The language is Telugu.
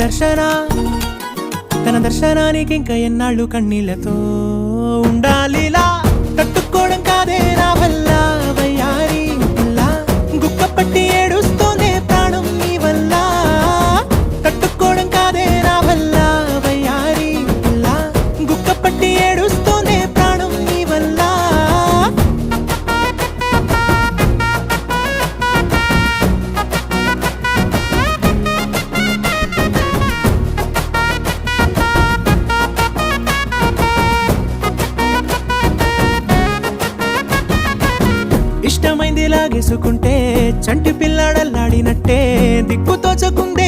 దర్శన తన దర్శనానికి ఇంకా ఎన్నాళ్ళు కన్నీళ్లతో ఉండాలిలా తట్టుకోవడం కాదే నా వల్ల వయ్యారి పిల్ల గుక్క పట్టి ఏడుస్తూనే ప్రాణం నీ వల్ల తట్టుకోవడం కాదే నా వల్ల వయ్యారి పిల్ల గుక్క పట్టి ఏడుస్తూనే ప్రాణం నీ వల్ల ఇష్టమైంది లాగేసుకుంటే చంటి పిల్లాడల్లాడినట్టే దిక్కు తోచకుందే